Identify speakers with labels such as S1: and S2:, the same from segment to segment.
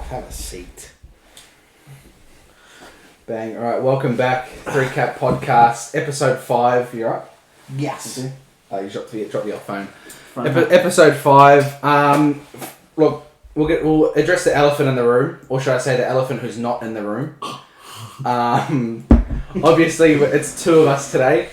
S1: have a seat.
S2: Bang. All right, welcome back. 3Cap Podcast, episode 5. You alright?
S1: Yes.
S2: Oh, you dropped your phone. Episode 5. Look, we'll address the elephant in the room, or should I say the elephant who's not in the room. Obviously, it's two of us today.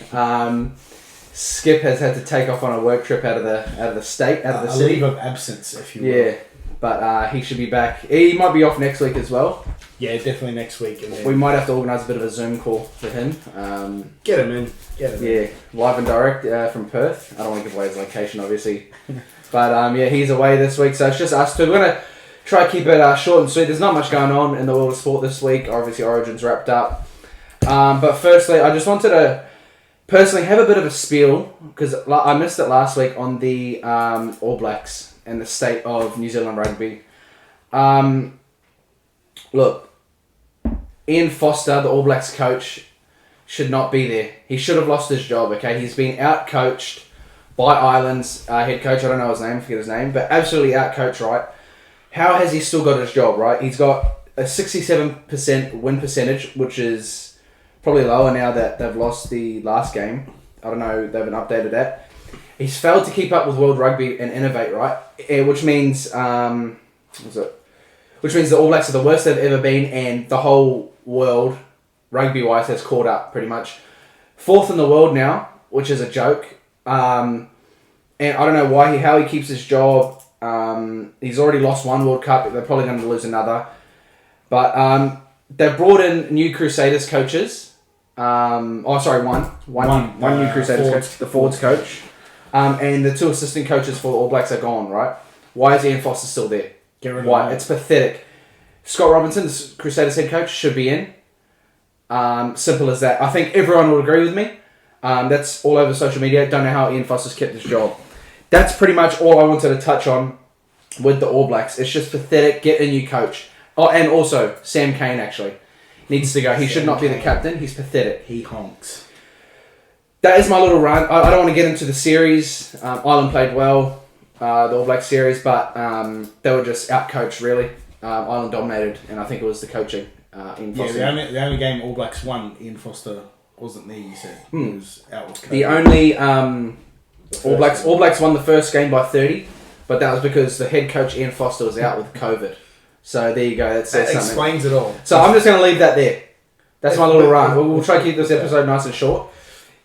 S2: Skip has had to take off on a work trip out of the state, out of the
S1: a
S2: city.
S1: leave of absence, if you will.
S2: Yeah, but he should be back. He might be off next week as well.
S1: Yeah, definitely next week. And then
S2: We might have to organise a bit of a Zoom call with him.
S1: get him in.
S2: Yeah, live and direct from Perth. I don't want to give away his location, obviously. But yeah, he's away this week, so it's just us two. We're going to try to keep it short and sweet. There's not much going on in the world of sport this week. Obviously, Origin's wrapped up. But firstly, I just wanted to personally have a bit of a spiel, because I missed it last week on the All Blacks and the state of New Zealand rugby. Look, Ian Foster, the All Blacks coach, should not be there. He should have lost his job, okay? He's been out-coached by Ireland's head coach. I don't know his name, forget his name, but absolutely out-coached, right? How has he still got his job, right? He's got a 67% win percentage, which is probably lower now that they've lost the last game. I don't know, they haven't updated that. He's failed to keep up with world rugby and innovate, right? Which means, Which means the All Blacks are the worst they've ever been, and the whole world, rugby-wise, has caught up, pretty much. 4th in the world now, which is a joke. And I don't know how he keeps his job. He's already lost one World Cup. They're probably going to lose another. But they've brought in new Crusaders coaches. One new Crusaders coach, the Forwards coach. And the 2 assistant coaches for the All Blacks are gone, right? Why is Ian Foster still there? Why? It's pathetic. Scott Robinson, the Crusaders head coach, should be in. Simple as that. I think everyone will agree with me. That's all over social media. Don't know how Ian Foster's kept his job. That's pretty much all I wanted to touch on with the All Blacks. It's just pathetic. Get a new coach. Oh, and also, Sam Cane actually needs to go. He should not be the captain. He's pathetic.
S1: He honks.
S2: That is my little rant. I don't want to get into the series. Ireland played well, the All Blacks series, but they were just out-coached, really. Ireland dominated, and I think it was the coaching. Ian Foster.
S1: Yeah, the only game All Blacks won, Ian Foster wasn't there, you said. He was out with COVID.
S2: The only All Blacks won the first game by 30, but that was because the head coach Ian Foster was out with COVID. So there you go. That says something.
S1: Explains it all.
S2: So I'm just going to leave that there. That's my little rant. We'll try to keep this episode nice and short.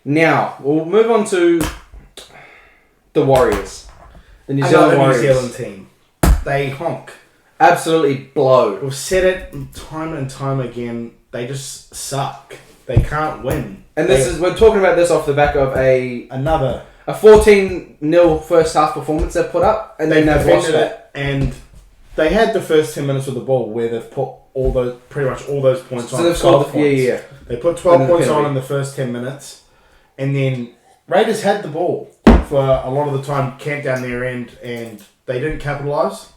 S2: Now, we'll move on to the Warriors. The New Zealand Warriors.
S1: New Zealand team. They honk.
S2: Absolutely blow.
S1: We've said it time and time again. They just suck. They can't win.
S2: And we're talking about this off the back of a 14-0 first half performance they've put up, and then they've lost it.
S1: And they had the first 10 minutes with the ball where they've put pretty much all those points on.
S2: So they've scored the points. Yeah.
S1: They put 12 points on in the first 10 minutes, and then Raiders had the ball for a lot of the time, camped down their end, and they didn't capitalise.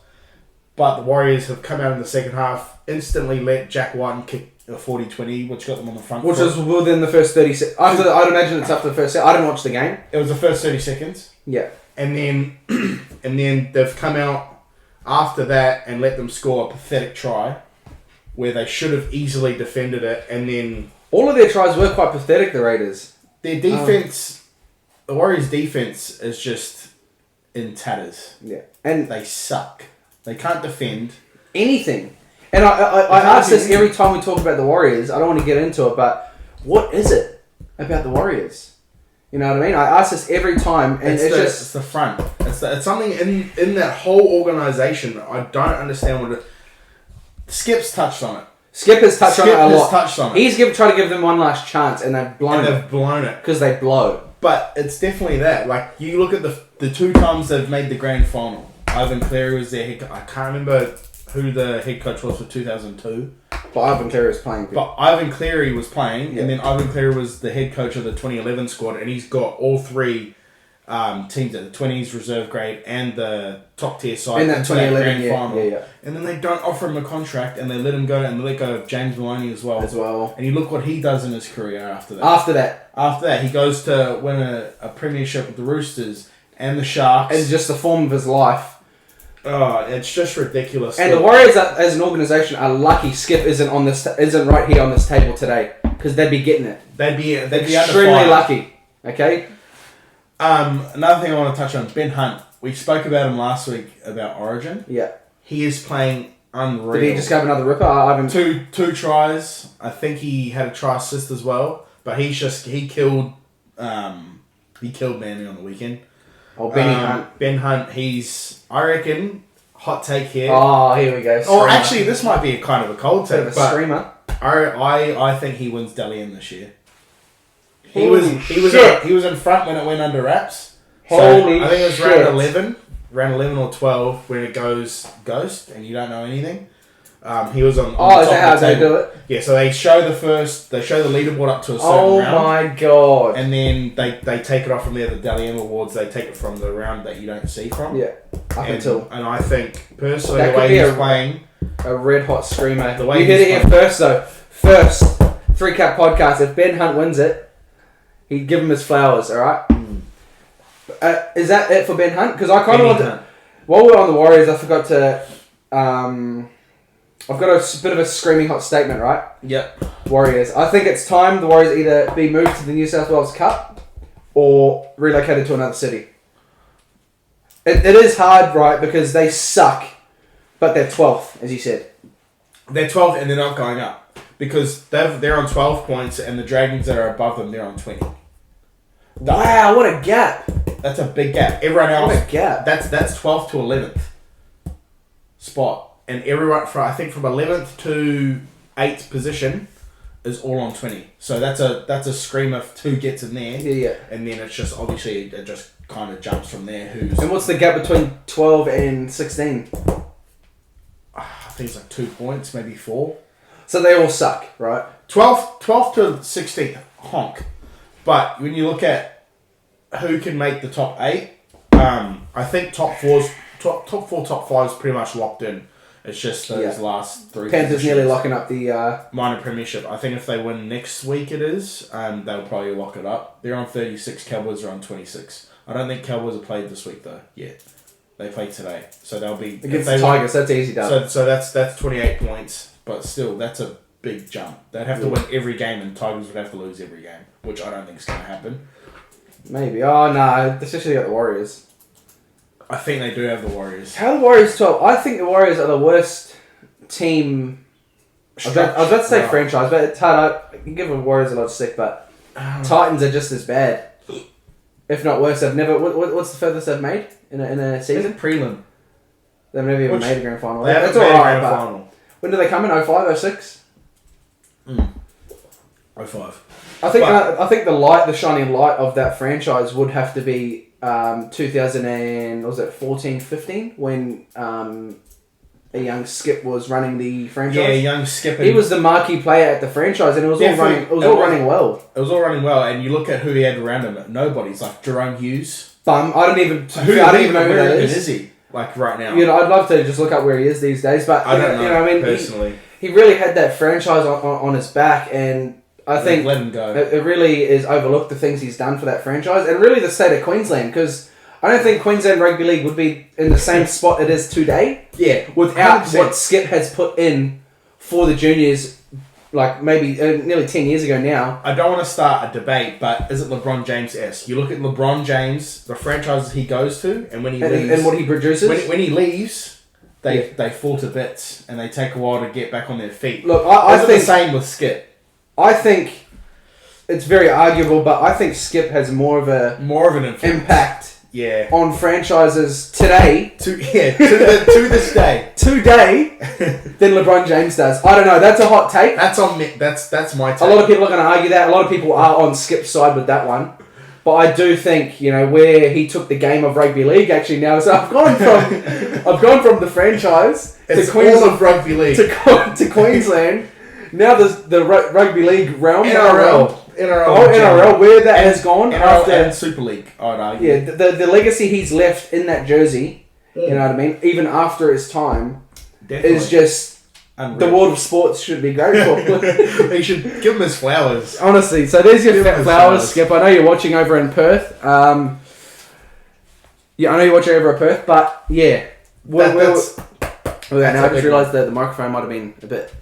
S1: But the Warriors have come out in the second half, instantly let Jack Whiten kick a 40-20, which got them on the front
S2: foot.
S1: Which
S2: was within the first 30 seconds. I'd imagine it's after the first set. I didn't watch the game.
S1: It was the first 30 seconds.
S2: Yeah.
S1: And then they've come out after that and let them score a pathetic try where they should have easily defended it. And then
S2: all of their tries were quite pathetic, the Raiders.
S1: Their defense, the Warriors' defense is just in tatters.
S2: Yeah. And
S1: they suck. They can't defend
S2: anything. And I ask this every time we talk about the Warriors. I don't want to get into it, but what is it about the Warriors? You know what I mean? I ask this every time, and
S1: it's the front. It's something in that whole organisation. I don't understand what it. Skip's touched on it.
S2: Skip has touched on it a lot.
S1: He's
S2: tried to give them one last chance, and they've blown
S1: it.
S2: Because they blow.
S1: But it's definitely that. Like, you look at the 2 times they've made the grand final. Ivan Cleary was their head coach. I can't remember who the head coach was for 2002.
S2: But Ivan Cleary was playing.
S1: But Ivan Cleary was playing, and then Ivan Cleary was the head coach of the 2011 squad, and he's got all 3 teams at the 20s reserve grade and the top tier side
S2: in that 2011
S1: grand final.
S2: Yeah.
S1: And then they don't offer him a contract, and they let him go, and they let go of James Maloney as well. And you look what he does in his career after that. After that, he goes to win a premiership with the Roosters and the Sharks.
S2: And just the form of his life.
S1: Oh, it's just ridiculous.
S2: And the Warriors, as an organisation, are lucky Skip isn't right here on this table today, because they'd be getting it.
S1: They'd be
S2: extremely lucky. Okay.
S1: Another thing I want to touch on, Ben Hunt. We spoke about him last week about Origin.
S2: Yeah.
S1: He is playing unreal.
S2: Did he just have another ripper? I haven't...
S1: Two tries. I think he had a try assist as well. But he killed Manly on the weekend.
S2: Oh, Benny Hunt.
S1: Ben Hunt, I reckon, hot take here.
S2: Oh, here we go.
S1: Or actually, this might be a kind of a cold take.
S2: Bit of a screamer.
S1: I think he wins Dally M this year. He was in front when it went under wraps.
S2: Holy
S1: I think it was
S2: shit.
S1: round 11 or 12 when it goes ghost and you don't know anything. He was on.
S2: Is that how they do it?
S1: Yeah, so they show the leaderboard up to a certain round.
S2: Oh my god!
S1: And then they take it off from there. The Dally M Awards, they take it from the round that you don't see from.
S2: Yeah,
S1: and I think personally
S2: that
S1: the way he's playing,
S2: a red hot screamer.
S1: The way
S2: you heard it here first though. First 3-Cap podcast. If Ben Hunt wins it, he'd give him his flowers. All right. Is that it for Ben Hunt? Because I kind of want to. While we're on the Warriors, I forgot to. I've got a bit of a screaming hot statement, right?
S1: Yep.
S2: Warriors. I think it's time the Warriors either be moved to the New South Wales Cup or relocated to another city. It is hard, right? Because they suck, but they're 12th, as you said.
S1: They're 12th and they're not going up because they're on 12 points and the Dragons that are above them, they're on 20.
S2: Wow, what a gap!
S1: That's a big gap. Everyone else,
S2: what a gap.
S1: That's 12th to 11th spot. And everyone, I think from 11th to 8th position is all on 20. So that's a screamer of who gets in there.
S2: Yeah.
S1: And then it's just, obviously, it just kind of jumps from there. And
S2: what's the gap between 12 and 16?
S1: I think it's like 2 points, maybe 4.
S2: So they all suck, right?
S1: 12th to 16th, honk. But when you look at who can make the top 8, I think top 4, top 5 is pretty much locked in. It's just those last 3
S2: Panthers nearly locking up the...
S1: minor premiership. I think if they win next week they'll probably lock it up. They're on 36, Cowboys are on 26. I don't think Cowboys have played this week though, yet. They play today. So they'll be...
S2: Against the Tigers, that's easy done.
S1: So that's 28 points, but still, that's a big jump. They'd have to win every game and Tigers would have to lose every game, which I don't think is going to happen.
S2: Maybe. Oh, no, especially got the Warriors.
S1: I think they do have the Warriors.
S2: How are the Warriors 12? I think the Warriors are the worst team. I was about to say franchise, but it's hard. I can give the Warriors a lot of stick, but Titans are just as bad, if not worse. They've never. What's the furthest they've made in a season?
S1: Prelim.
S2: They've never even made a grand final.
S1: They
S2: That's
S1: haven't made
S2: alright.
S1: a grand final.
S2: When do they come in? 05, 06?
S1: 05.
S2: I think the shining light of that franchise would have to be 2014, 15 when a young Skip was running the franchise.
S1: Yeah, young Skip.
S2: He was the marquee player at the franchise, and it was all running. It was all running well.
S1: It was all running well, and you look at who he had around him. Nobody's like Jerome Hughes.
S2: I don't even know who that is.
S1: Is he? Like right now.
S2: You know, I'd love to just look up where he is these days, but
S1: I don't know.
S2: You know, I mean,
S1: personally,
S2: he really had that franchise on his back, and I think
S1: let him go.
S2: It really is overlooked the things he's done for that franchise, and really the state of Queensland, because I don't think Queensland Rugby League would be in the same spot it is today.
S1: Yeah,
S2: without
S1: 100%.
S2: What Skip has put in for the juniors, like maybe nearly 10 years ago now.
S1: I don't want to start a debate, but is it LeBron James-esque? You look at LeBron James, the franchises he goes to, and when he leaves,
S2: and what he produces.
S1: When he leaves, they fall to bits, and they take a while to get back on their feet.
S2: Look, I think
S1: the same with Skip.
S2: I think it's very arguable, but I think Skip has more of an impact.
S1: Yeah.
S2: On franchises today.
S1: To this day.
S2: Today than LeBron James does. I don't know. That's a hot take.
S1: That's on me. That's my take.
S2: A lot of people are going to argue that. A lot of people are on Skip's side with that one. But I do think, where he took the game of rugby league actually now. So I've gone from the franchise
S1: to
S2: Queensland
S1: of rugby league
S2: to Queensland. Now there's the rugby league realm. NRL, where that has gone
S1: NRL
S2: after
S1: and Super League, I'd argue.
S2: Yeah, the legacy he's left in that jersey, you know what I mean, even after his time, is just unreal. The world of sports should be grateful.
S1: He should give him his flowers.
S2: Honestly, so there's your flowers, Skip. I know you're watching over in Perth. I know you're watching over in Perth, but yeah,
S1: That's
S2: now I just realised that the microphone might have been a bit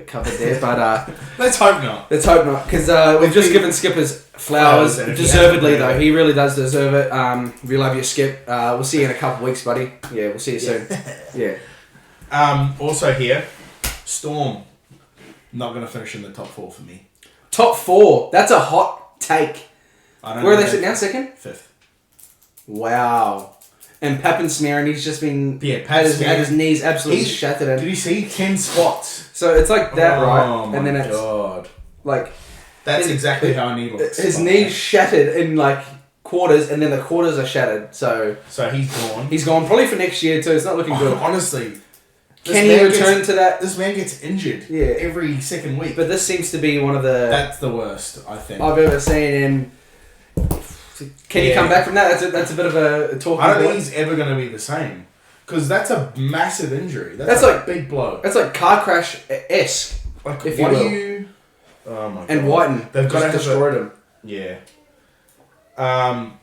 S2: covered there, but
S1: let's hope not.
S2: Let's hope not, because we've just given Skip his flowers, deservedly though. He really does deserve it. We love you, Skip. We'll see you in a couple of weeks, buddy. Yeah, we'll see you soon. Yeah.
S1: Also here, Storm, not going to finish in the top 4 for me.
S2: Top 4? That's a hot take. Where are they sitting now? Second?
S1: 5th.
S2: Wow. And Pappensmear, and he's just been had his knees absolutely shattered.
S1: Did you see 10 spots?
S2: So it's like that, right?
S1: Oh my god!
S2: Like
S1: that's exactly how a knee looks.
S2: His knees shattered in like quarters, and then the quarters are shattered. So
S1: he's gone.
S2: He's gone probably for next year too. It's not looking good.
S1: Honestly,
S2: can he return to that?
S1: This man gets injured. Every second week.
S2: But this seems to be one of the.
S1: That's the worst I think
S2: I've ever seen. And can he come back from that? That's a bit of a talking.
S1: I don't think he's ever going to be the same, because that's a massive injury. That's like a big blow.
S2: That's like car crash-esque.
S1: Like,
S2: if
S1: what
S2: you will.
S1: do you? Oh my god!
S2: And Whiten,
S1: they've
S2: just destroyed him.
S1: Yeah.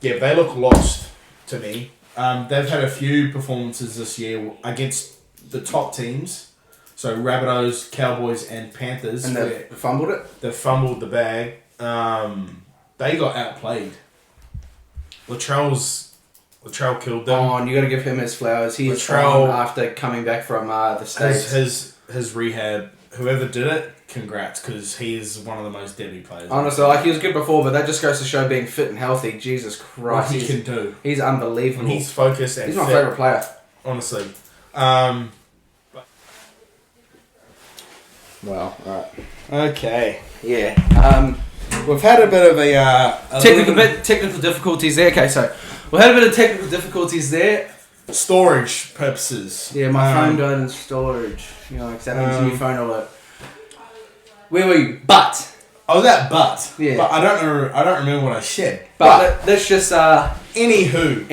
S1: They look lost to me. They've had a few performances this year against the top teams. So Rabbitohs, Cowboys, and Panthers.
S2: And they fumbled it.
S1: They fumbled the bag. They got outplayed. Latrell killed them.
S2: Oh, and you got to give him his flowers. He's strong after coming back from the States.
S1: His rehab. Whoever did it, congrats, because he's one of the most deadly players.
S2: Honestly, he was good before, but that just goes to show being fit and healthy. Jesus Christ,
S1: what he can do.
S2: He's unbelievable.
S1: When he's focused and
S2: he's my favourite player.
S1: Honestly.
S2: Well, alright.
S1: Okay.
S2: Yeah.
S1: We've had a bit of a
S2: technical difficulties there. Okay, so we had a bit of technical difficulties there.
S1: Storage purposes.
S2: Yeah, my phone died in storage. You know, because that means a new phone alert. Where were you? But.
S1: Oh, that but.
S2: Yeah.
S1: But I don't remember what I said.
S2: But let's just
S1: Anywho.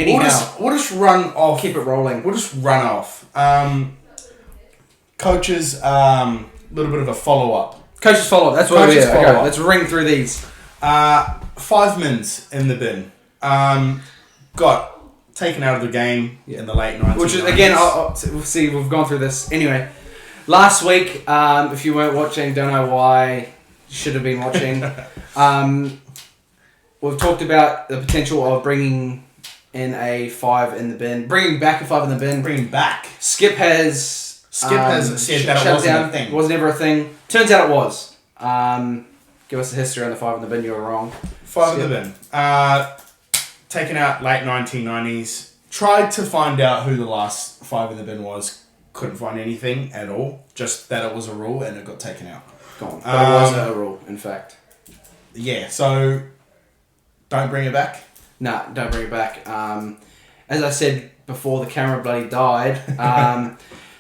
S1: We'll just run off.
S2: Keep it rolling.
S1: We'll just run off. Coaches, little bit of a follow up.
S2: Coaches follow up. That's what we're here. Okay, let's ring through these.
S1: 5 mins in the bin. Got taken out of the game in the late 90s.
S2: Which is, again, we'll see, we've gone through this. Anyway, last week, if you weren't watching, don't know why, you should have been watching. We've talked about the potential of bringing in a 5 in the bin. Bringing back a 5 in the bin.
S1: Bringing back.
S2: Skip has
S1: said that it wasn't a thing.
S2: It was never a thing. Turns out it was. Give us the history on the 5 in the bin. You were wrong.
S1: 5 in the bin. Taken out late 1990s. Tried to find out who the last 5 in the bin was. Couldn't find anything at all. Just that it was a rule and it got taken out.
S2: Gone. But it wasn't a rule, in fact.
S1: Yeah, so don't bring it back.
S2: Nah, don't bring it back. As I said before, the camera bloody died.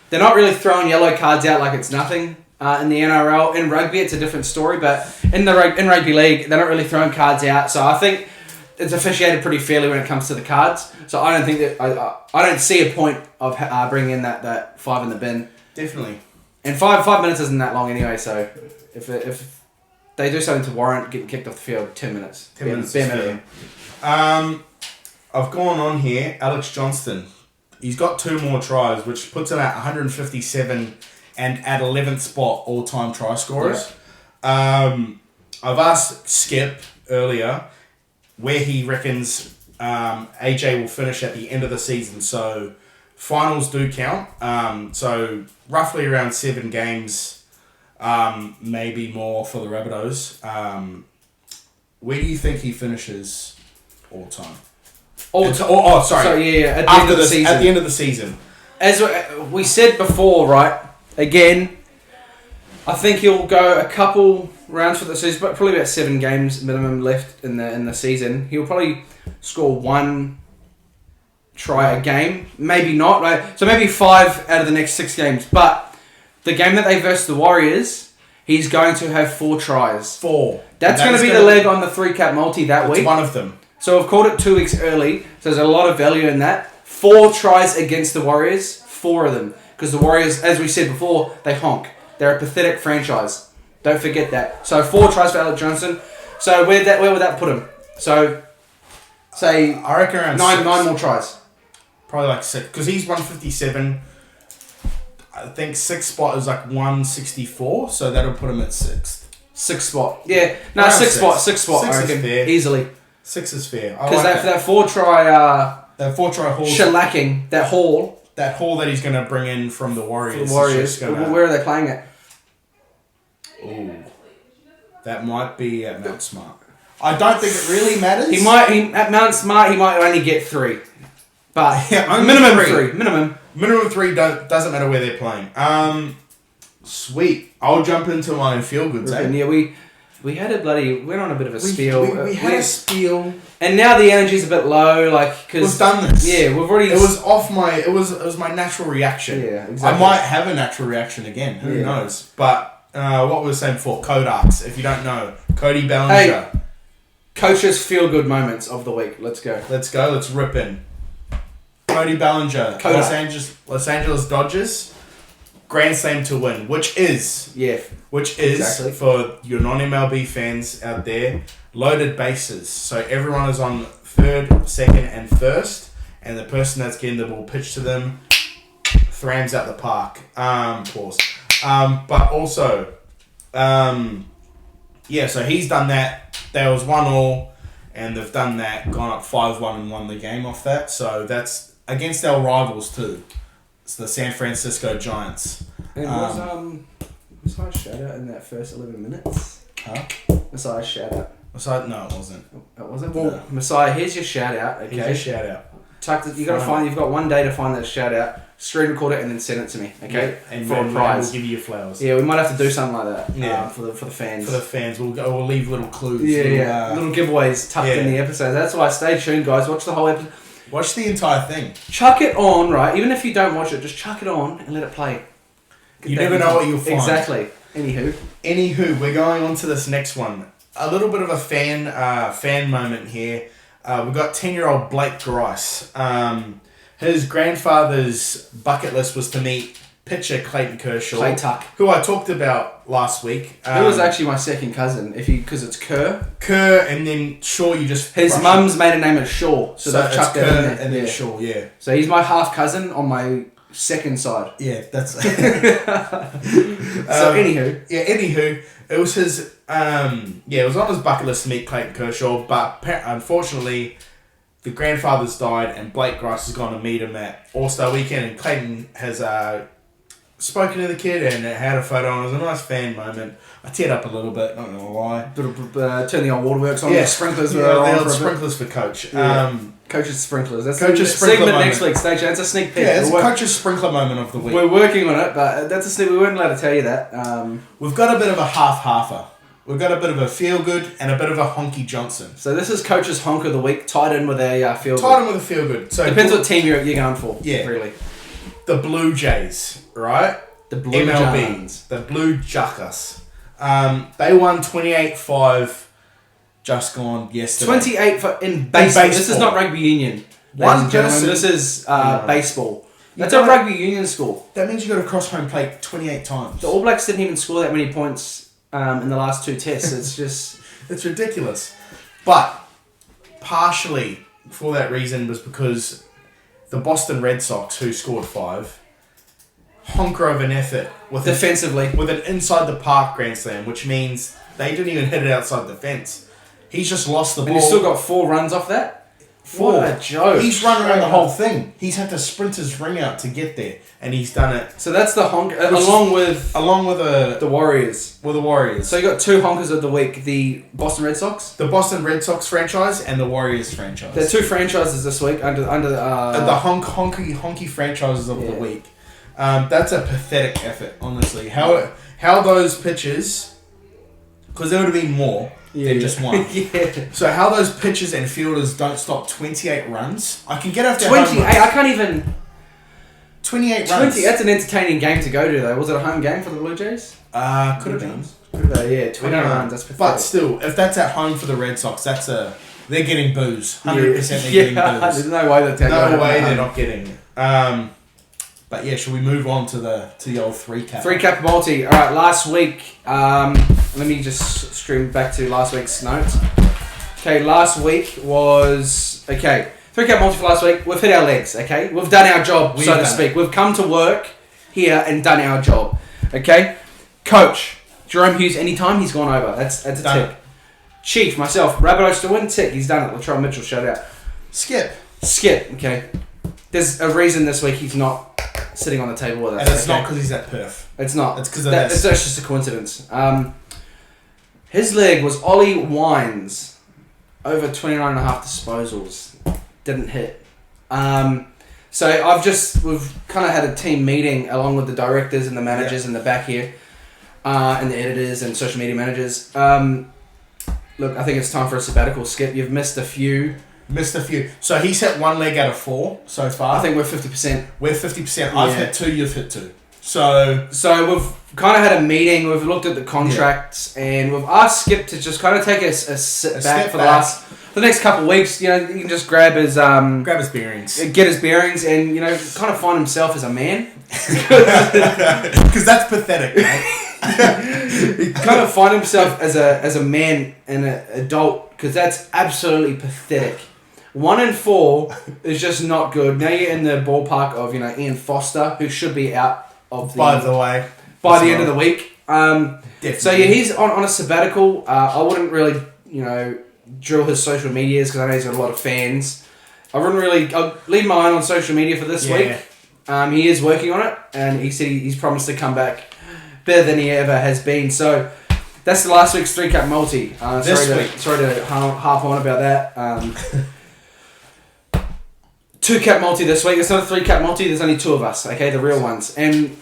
S2: They're not really throwing yellow cards out like it's nothing. In the NRL, in rugby, it's a different story, but in rugby league, they're not really throwing cards out. So I think it's officiated pretty fairly when it comes to the cards. So I don't think that I don't see a point of bringing in that 5 in the bin.
S1: Definitely.
S2: And 5 minutes isn't that long anyway. So if they do something to warrant getting kicked off the field, 10 minutes.
S1: 10 minutes.
S2: Bare minimum.
S1: I've gone on here. Alex Johnston. He's got 2 more tries, which puts him at 157 and at 11th spot all-time try scorers. Yeah. I've asked Skip earlier where he reckons AJ will finish at the end of the season. So finals do count. So roughly around 7 games, maybe more for the Rabbitohs. Where do you think he finishes all-time? Sorry.
S2: So, yeah, at the
S1: After
S2: end of the season.
S1: At the end of the season.
S2: As we said before, right? Again, I think he'll go a couple rounds for the season, but probably about 7 games minimum left in the season. He'll probably score 1 try a game, maybe not, right? So maybe 5 out of the next 6 games. But the game that they versus the Warriors, he's going to have 4 tries.
S1: 4.
S2: That's going to be the leg on the 3-cap multi that week.
S1: It's one of them.
S2: So I've called it 2 weeks early. So there's a lot of value in that. 4 tries against the Warriors, 4 of them. Because the Warriors, as we said before, they honk. They're a pathetic franchise. Don't forget that. So 4 tries for Alex Johnson. So where would that put him? So say
S1: I reckon around
S2: 9 more tries.
S1: Probably like 6, because he's 157. I think 6th spot is like 164, so that'll put him at 6th.
S2: 6th spot. Yeah, no,
S1: Around
S2: 6th spot. 6th spot.
S1: 6
S2: I
S1: is
S2: reckon
S1: fair.
S2: easily.
S1: 6 is fair.
S2: Because that 4-try
S1: that 4-try haul.
S2: shellacking, that haul.
S1: That haul that he's going to bring in from the Warriors.
S2: Where are they playing it?
S1: Ooh, that might be at Mount Smart. I don't think it really matters.
S2: At Mount Smart, he might only get 3. But
S1: yeah,
S2: minimum 3.
S1: Minimum 3 doesn't matter where they're playing. Sweet. I'll jump into my feel goods.
S2: Yeah, we had went on a bit of a spiel.
S1: We had a spiel.
S2: And now the energy's a bit low, like, cause
S1: we've done this.
S2: Yeah, we've already.
S1: It was my natural reaction.
S2: Yeah, exactly.
S1: I might have a natural reaction again. Who knows? But what we were saying before, Kodaks. If you don't know, Cody Bellinger.
S2: Hey, coach's feel good moments of the week. Let's go.
S1: Let's rip in. Cody Bellinger, Los Angeles Dodgers, Grand Slam to win, which is exactly. For your non-MLB fans out there, loaded bases. So everyone is on third, second, and first, and the person that's getting the ball pitched to them thrams out the park. Pause. But also, so he's done that. There was 1-1, and they've done that, gone up 5-1 and won the game off that. So that's against our rivals too. It's the San Francisco Giants.
S2: And was Messiah's shout out in that first 11 minutes?
S1: Huh?
S2: Messiah's shout out.
S1: No, it wasn't.
S2: It wasn't? Well, no. Messiah, here's your shout out. Okay.
S1: Here's your shout out.
S2: You've got one day to find that shout out, screen record it, and then send it to me. Okay.
S1: Yeah. And
S2: for a prize.
S1: We'll give you your flowers.
S2: Yeah, we might have to do something like that.
S1: Yeah.
S2: For the fans.
S1: For the fans, we'll leave little clues.
S2: Yeah, little giveaways tucked in the episode. That's why stay tuned, guys. Watch the whole episode.
S1: Watch the entire thing.
S2: Chuck it on, right? Even if you don't watch it, just chuck it on and let it play.
S1: You never know what you'll find.
S2: Exactly. Anywho,
S1: we're going on to this next one. A little bit of a fan moment here. We've got 10-year-old Blake Grice. His grandfather's bucket list was to meet pitcher Clayton Kershaw.
S2: Clay Tuck.
S1: Who I talked about last week.
S2: He was actually my second cousin, because it's Kerr.
S1: And then Shaw, you just...
S2: His mum's maiden name is Shaw, so they've chucked it in there.
S1: And then Shaw, yeah.
S2: So he's my half cousin on my second side.
S1: Yeah, that's...
S2: Anywho.
S1: Yeah, it was his... it was on his bucket list to meet Clayton Kershaw, but unfortunately... The grandfather's died, and Blake Grice has gone to meet him at All-Star Weekend, and Clayton has spoken to the kid and had a photo, and it was a nice fan moment. I teared up a little bit, not gonna lie.
S2: Turn the old waterworks on.
S1: Yeah,
S2: the sprinklers.
S1: The old sprinklers for Coach.
S2: Yeah. Coach's sprinklers. That's
S1: Coach's
S2: segment
S1: moment.
S2: Next week. Stage. That's a sneak peek.
S1: Yeah, it's Coach's sprinkler moment of the week.
S2: We're working on it, but that's a sneak. We weren't allowed to tell you that.
S1: We've got a bit of a half-halfer. We've got a bit of a feel-good and a bit of a honky Johnson.
S2: So this is Coach's honk of the week, tied in with a feel-good.
S1: Tied in with a feel-good. So
S2: depends what team you're going for.
S1: Yeah.
S2: Really.
S1: The Blue Jays, right?
S2: The Blue
S1: MLB. The Blue Jackets. They won 28-5 just gone yesterday.
S2: 28 in baseball. This is not rugby union.
S1: One
S2: person. This is baseball. That's a rugby union score.
S1: That means you got to cross home plate 28 times.
S2: The All Blacks didn't even score that many points in the last 2 tests. It's just...
S1: It's ridiculous. But partially for that reason was because the Boston Red Sox, who scored 5, honker of an effort with
S2: defensively
S1: with an inside the park grand slam, which means they didn't even hit it outside the fence. He's just lost the ball.
S2: And he's still got 4 runs off that?
S1: 4.
S2: What a joke.
S1: He's run around the whole thing. He's had to sprint his ring out to get there, and he's done it.
S2: So that's the honk, along with the Warriors.
S1: With the Warriors.
S2: So you got 2 honkers of the week: the Boston Red Sox,
S1: the Boston Red Sox franchise, and the Warriors franchise.
S2: There are 2 franchises this week under the
S1: honky franchises of the week. That's a pathetic effort, honestly. How those pitchers, because there would have been more. Than just one. So how those pitchers and fielders don't stop 28 runs. I can get after
S2: 28. I can't even.
S1: 28 runs.
S2: That's an entertaining game to go to, though. Was it a home game for the Blue Jays?
S1: Could have been.
S2: Yeah, 28 runs. That's pathetic.
S1: But still, if that's at home for the Red Sox, they're getting booze. 100% they're getting booze.
S2: There's no way
S1: they're not getting it. But yeah, should we move on to the old 3-cap?
S2: 3-cap multi. All right, last week. Let me just stream back to last week's notes. Okay, last week was 3-cap multi for last week. We've hit our legs, okay? We've done our job, so to speak. We've come to work here and done our job, okay? Coach, Jerome Hughes, anytime he's gone over. That's a tick. Chief, myself, Rabbitohs to win, tick. He's done it. Latrell Mitchell, shout out.
S1: Skip,
S2: okay. There's a reason this week he's not sitting on the table with us.
S1: And it's not because he's at Perth.
S2: It's not.
S1: It's because of that.
S2: It's just a coincidence. His leg was Ollie Wines. Over 29.5 disposals. Didn't hit. So we've kind of had a team meeting along with the directors and the managers in the back here. And the editors and social media managers. Look, I think it's time for a sabbatical, Skip. You've missed a few.
S1: So he's hit 1 leg out of 4 so far.
S2: I think we're 50%.
S1: We're 50%. I've hit 2, you've hit 2. So
S2: we've kind of had a meeting, we've looked at the contracts, and we've asked Skip to just kind of take a sit back for the next couple of weeks. You know, he can just grab his
S1: bearings.
S2: Get his bearings and, you know, kind of find himself as a man.
S1: Because that's pathetic, mate.
S2: He kind of find himself as a man and an adult, because that's absolutely pathetic. 1 in 4 is just not good. Now you're in the ballpark of, you know, Ian Foster, who should be out of
S1: by the
S2: end of the week. So yeah, he's on a sabbatical. I wouldn't really, you know, drill his social medias because I know he's got a lot of fans. I'll leave my eye on social media for this week. He is working on it, and he said he's promised to come back better than he ever has been. So that's the last week's 3-cap multi. Sorry to harp on about that. 2-cap multi this week. It's not a 3-cap multi. There's only 2 of us, okay, the real ones, and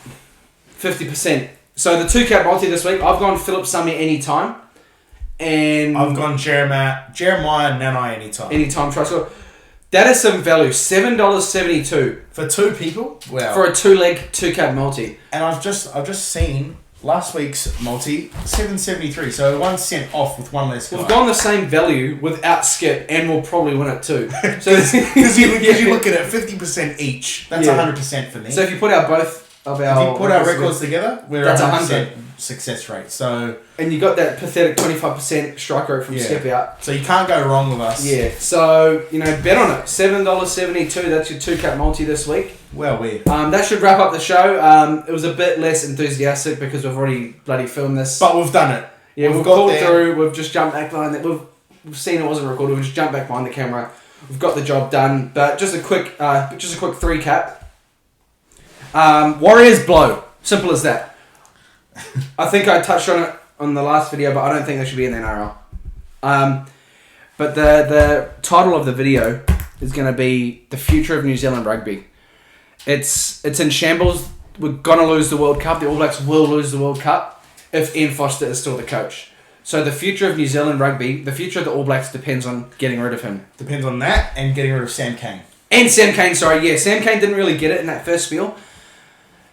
S2: 50%. So the 2-cap multi this week, I've gone Philip Summy anytime, and
S1: I've gone Jeremiah Nanai anytime.
S2: Anytime try score. That is some value. $7.72
S1: for 2 people. Wow.
S2: For a 2-leg 2-cap multi.
S1: And I've just seen last week's multi $7.73. So 1 cent off with 1 less guy.
S2: We've gone the same value without Skip, and we'll probably win it too.
S1: So because you look at it, 50% each. That's 100% for me.
S2: So if you put our
S1: records together, we're at 100% success rate. So
S2: and you got that pathetic 25% strike rate from Skip out.
S1: So you can't go wrong with us.
S2: Yeah. So you know, bet on it. $7.72. That's your 2-cap multi this week.
S1: Well, weird.
S2: That should wrap up the show. It was a bit less enthusiastic because we've already bloody filmed this.
S1: But we've done it.
S2: Yeah, we've called through. We've just jumped back behind that. We've seen it wasn't recorded. We've just jumped back behind the camera. We've got the job done. But just a quick 3-cap. Warriors blow. Simple as that. I think I touched on it on the last video, but I don't think they should be in the NRL. But the title of the video is going to be The Future of New Zealand Rugby. It's in shambles. We're going to lose the World Cup. The All Blacks will lose the World Cup if Ian Foster is still the coach. So the future of New Zealand Rugby, the future of the All Blacks depends on getting rid of him.
S1: Depends on that and getting rid of Sam Cane.
S2: And Sam Cane, sorry. Yeah, Sam Cane didn't really get it in that first spiel.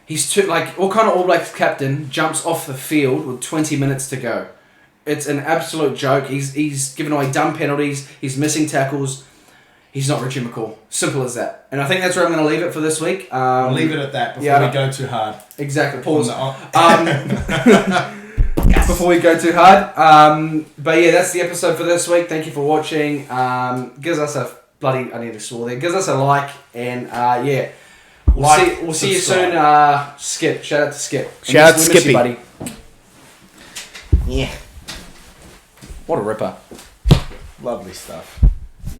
S2: He's what kind of All Blacks captain jumps off the field with 20 minutes to go? It's an absolute joke. He's given away dumb penalties. He's missing tackles. He's not Richie McCaw. Simple as that. And I think that's where I'm going to leave it for this week.
S1: We'll leave it at that before we go too hard.
S2: Exactly. Pause. Before we go too hard. But yeah, that's the episode for this week. Thank you for watching. Gives us a bloody... I need to swear there. Gives us a like. And yeah. We'll see you soon. Skip. Shout out to Skip.
S1: Shout out to Skippy.
S2: Buddy. Yeah. What a ripper.
S1: Lovely stuff.